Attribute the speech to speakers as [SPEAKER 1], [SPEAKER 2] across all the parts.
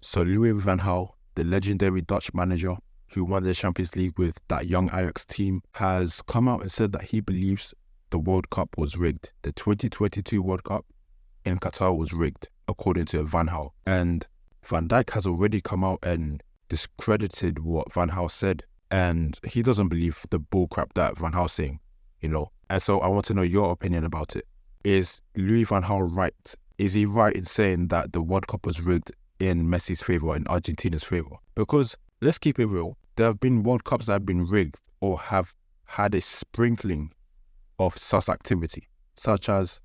[SPEAKER 1] So Louis van Gaal, the legendary Dutch manager who won the Champions League with that young Ajax team, has come out and said that he believes the World Cup was rigged. The 2022 World Cup in Qatar was rigged, according to Van Gaal. And Van Dijk has already come out and discredited what Van Gaal said. And he doesn't believe the bullcrap that Van Gaal's saying, And so I want to know your opinion about it. Is Louis van Gaal right? Is he right in saying that the World Cup was rigged in Messi's favour, in Argentina's favour? Because let's keep it real. There have been World Cups that have been rigged or have had a sprinkling of such activity, such as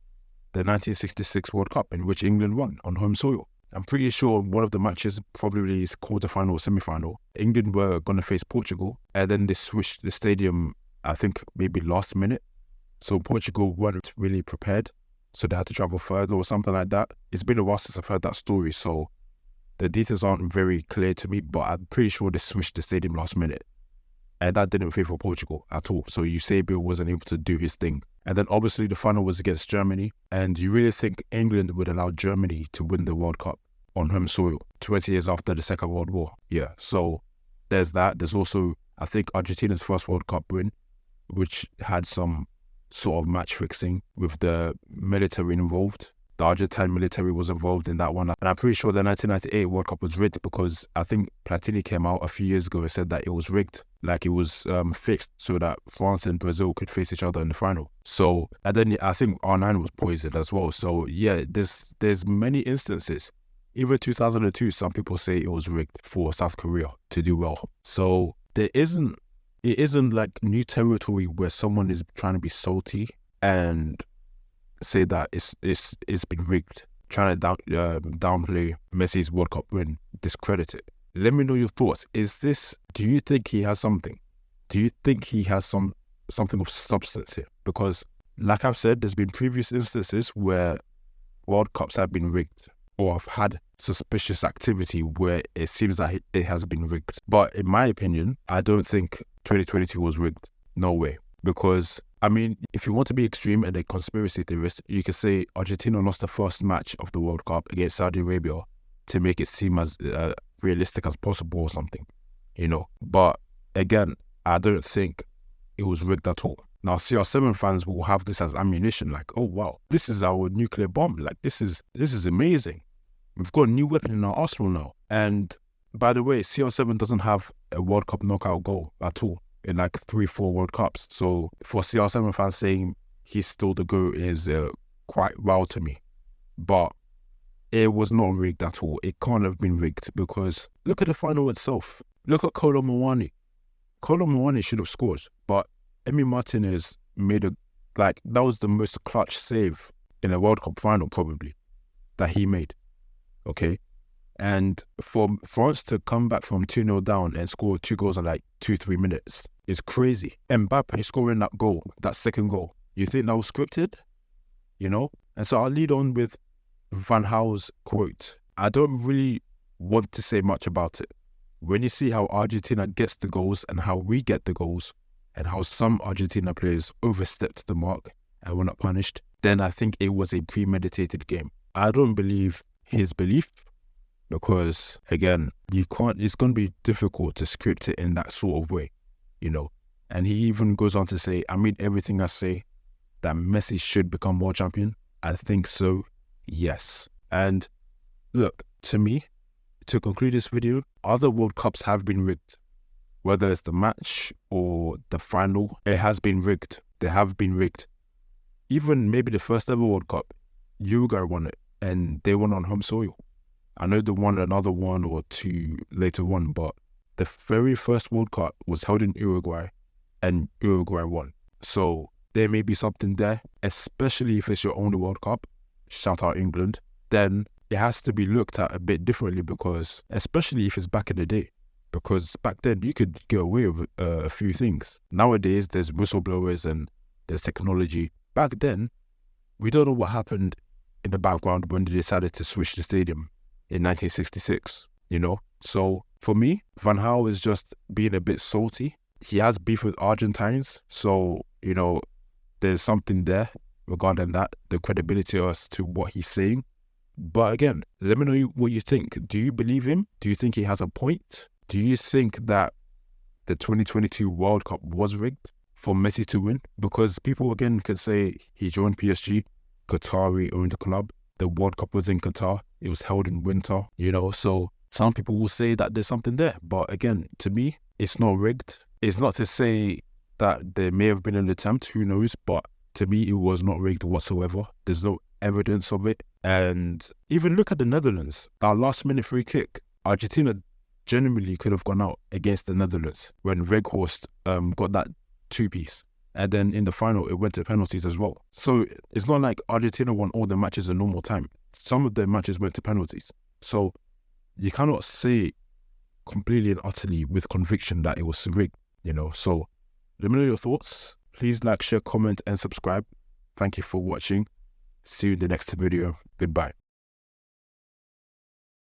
[SPEAKER 1] the 1966 World Cup in which England won on home soil. I'm pretty sure one of the matches, probably is quarter-final or semi-final, England were going to face Portugal, and then they switched the stadium, I think maybe last minute. So Portugal weren't really prepared, so they had to travel further or something like that. It's been a while since I've heard that story, so the details aren't very clear to me, but I'm pretty sure they switched the stadium last minute. And that didn't favour Portugal at all. So Eusebio wasn't able to do his thing. And then obviously the final was against Germany. And you really think England would allow Germany to win the World Cup on home soil 20 years after the Second World War? Yeah, so there's that. There's also, I think, Argentina's first World Cup win, which had some sort of match fixing with the military involved. The Argentine military was involved in that one. And I'm pretty sure the 1998 World Cup was rigged because I think Platini came out a few years ago and said that it was rigged. Like it was fixed so that France and Brazil could face each other in the final. So, and then I think R9 was poisoned as well. So yeah, there's many instances. Even 2002, some people say it was rigged for South Korea to do well. So it isn't like new territory where someone is trying to be salty and say that it's been rigged, trying to downplay Messi's World Cup win, discredit it. Let me know your thoughts. Do you think he has something? Do you think he has something of substance here? Because like I've said, there's been previous instances where World Cups have been rigged or have had suspicious activity where it seems like it has been rigged. But in my opinion, I don't think 2022 was rigged. No way. Because I mean, if you want to be extreme and a conspiracy theorist, you could say Argentina lost the first match of the World Cup against Saudi Arabia to make it seem as realistic as possible or something, But again, I don't think it was rigged at all. Now, CR7 fans will have this as ammunition, like, oh wow, this is our nuclear bomb. Like, this is amazing. We've got a new weapon in our arsenal now. And by the way, CR7 doesn't have a World Cup knockout goal at all in like 3-4 World Cups. So for CR7 fans saying he's still the GOAT is quite wild to me. But it was not rigged at all. It can't have been rigged because look at the final itself. Look at Kolo Muani. Kolo Muani should have scored, but Emi Martinez made that was the most clutch save in a World Cup final probably that he made. Okay. And for France to come back from 2-0 down and score 2 goals in like 2-3 minutes is crazy. Mbappe scoring that goal, that second goal, you think that was scripted? And so I'll lead on with Van Gaal's quote. I don't really want to say much about it. When you see how Argentina gets the goals and how we get the goals and how some Argentina players overstepped the mark and were not punished, then I think it was a premeditated game. I don't believe his belief because, again, it's going to be difficult to script it in that sort of way, And he even goes on to say, I mean everything I say, that Messi should become world champion. I think so. Yes. And look, to me, to conclude this video, other World Cups have been rigged. Whether it's the match or the final, it has been rigged. They have been rigged. Even maybe the first ever World Cup, Uruguay won it and they won on home soil. I know they won another one or two later on, but the very first World Cup was held in Uruguay and Uruguay won. So there may be something there, especially if it's your only World Cup. Shout out England. Then it has to be looked at a bit differently because, especially if it's back in the day, because back then you could get away with a few things. Nowadays, there's whistleblowers and there's technology. Back then, we don't know what happened in the background when they decided to switch the stadium in 1966, So for me, Van Gaal is just being a bit salty. He has beef with Argentines, so, there's something there regarding that, the credibility as to what he's saying. But again, let me know what you think. Do you believe him? Do you think he has a point? Do you think that the 2022 World Cup was rigged for Messi to win? Because people again could say he joined PSG, Qatari owned the club, the World Cup was in Qatar, it was held in winter, so some people will say that there's something there. But again, to me, it's not rigged. It's not to say that there may have been an attempt, who knows, but to me, it was not rigged whatsoever. There's no evidence of it. And even look at the Netherlands. Our last-minute free kick, Argentina genuinely could have gone out against the Netherlands when Weghorst got that two-piece. And then in the final, it went to penalties as well. So it's not like Argentina won all the matches in normal time. Some of their matches went to penalties. So you cannot say completely and utterly with conviction that it was rigged, So let me know your thoughts. Please like, share, comment, and subscribe. Thank you for watching. See you in the next video. Goodbye.